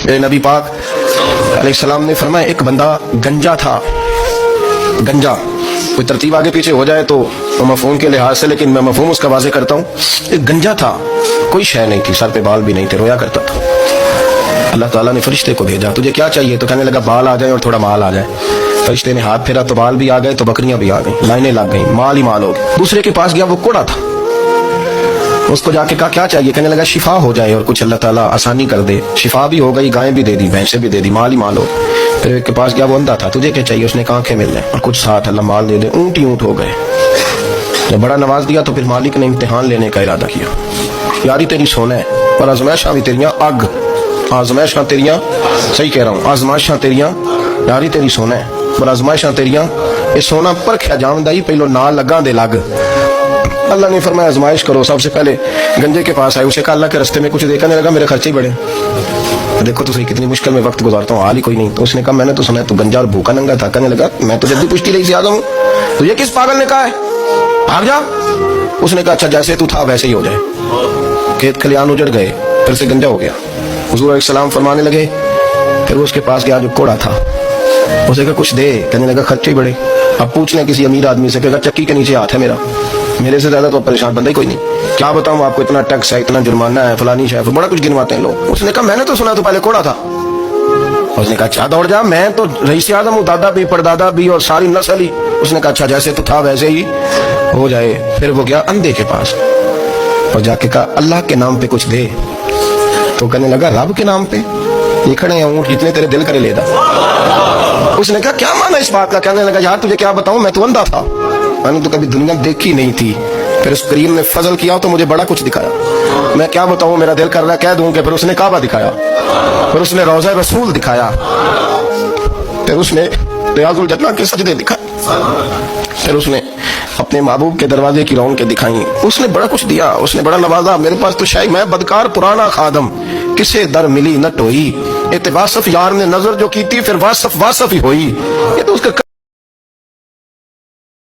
میرے نبی پاک علیہ السلام نے فرمایا ایک بندہ گنجا تھا. گنجا کوئی ترتیب آگے پیچھے ہو جائے تو مفہوم کے لحاظ سے، لیکن میں مفہوم اس کا واضح کرتا ہوں. ایک گنجا تھا، کوئی شے نہیں تھی، سر پہ بال بھی نہیں تھے، رویا کرتا تھا. اللہ تعالیٰ نے فرشتے کو بھیجا، تجھے کیا چاہیے؟ تو کہنے لگا بال آ جائے اور تھوڑا مال آ جائے. فرشتے نے ہاتھ پھیرا تو بال بھی آ گئے، تو بکریاں بھی آ گئیں، لائنیں لگ گئیں، مال ہی مال ہو گئے. دوسرے کے پاس گیا، وہ کوڑا تھا. اس کو جا کے کہا کیا چاہیے؟ کہنے لگا شفا ہو جائے اور کچھ اللہ تعالیٰ آسانی کر دے. شفا بھی ہو گئی، گائیں بھی دے دی، بھینسیں بھی دے دی، مال ہی مال ہو. پھر ایک کے پاس گیا، وہ اندھا تھا، تجھے کیا چاہیے؟ اس نے کہا آنکھیں مل جائیں اور کچھ ساتھ اللہ مال دے دے. اونٹ ہی اونٹ ہو گئے. جب بڑا نواز دیا تو پھر مالک نے امتحان لینے کا ارادہ کیا. یاری تیری سونا ہے اور آزمائشاں بھی تیریاں اگ. آزمائشاں تیریاں، صحیح کہہ رہا ہوں، آزمائشاں تیریاں، یاری تیری سونا ہے اور آزمائشاں تیریاں. یہ سونا پرکھیا جاوندا ہی پہلو نال لگاں دے لگ. اللہ نے فرمایا آزمائش کرو. سب سے پہلے گنجے کے پاس آئے، اسے کہا اللہ کے رستے میں کچھ دے. کہنے لگا میرے خرچے ہی بڑے. دیکھو تو صحیح کتنی مشکل میں وقت گزارتا ہوں، حال ہی کوئی نہیں. تو اس نے کہا میں نے تو سنا ہے تو گنجا اور بھوکا ننگا تھا. کہنے لگا میں تو جلدی پشتی رہی سے آ گا ہوں. تو یہ کس پاگل نے کہا ہے؟ بھاگ جا. اس نے کہا اچھا جیسے تو تھا ویسے ہی ہو جائے. کھیت کھلیان اجڑ گئے، پھر سے گنجا ہو گیا. حضور علیہ السلام فرمانے لگے. پھر وہ اس کے پاس گیا جو کوڑا تھا، اسے کہا کچھ دے. کہنے لگا خرچے بڑے. اب پوچھ لیں کسی امیر آدمی سے، کہا چکی کے نیچے ہاتھ ہے میرا، میرے سے زیادہ تو پریشان بندہ ہی کوئی نہیں. کیا بتاؤں آپ کو، اتنا ٹیکس ہے، اتنا جرمانہ ہے، فلانی شے، بڑا کچھ گنواتے ہیں لوگ. اس نے کہا میں نے تو سنا تو پہلے کوڑا تھا. اس نے کہا اچھا دوڑ جا، میں تو رئیس اعظم ہوں، دادا بھی پردادا بھی اور ساری نسل ہی. اس نے کہا اچھا جیسے تو تھا ویسے ہی ہو جائے. پھر وہ گیا اندھے کے پاس اور جا کے کہا اللہ کے نام پہ کچھ دے. تو کہنے لگا رب کے نام پہ؟ یہ کھڑے ہیں اونٹ جتنے تیرے دل کرے لے دا. اس نے کہا کیا مانا اس بات کا؟ کہنے لگا یار تجھے کیا بتاؤں، میں تو اندھا تھا، میں نے تو کبھی دنیا دیکھی نہیں تھی. پھر اس کریم نے فضل کیا تو مجھے بڑا کچھ دکھایا. میں کیا بتاؤں، میرا دل کر رہا ہے کہہ دوں کہ. پھر اس نے کعبہ دکھایا، پھر اس نے روضہ رسول دکھایا، پھر اس نے ریاض الجنہ کے سجدے دکھائے، پھر اس نے اپنے محبوب کے دروازے کی رونقیں دکھائیں. اس نے بڑا کچھ دیا، اس نے بڑا نوازا. میرے پاس تو شاید میں بدکار پرانا خادم، کسے در ملی نہ ٹوئی. اے واصف یار نے نظر جو کی تھی، پھر واصف ہی ہوئی. یہ تو اس کا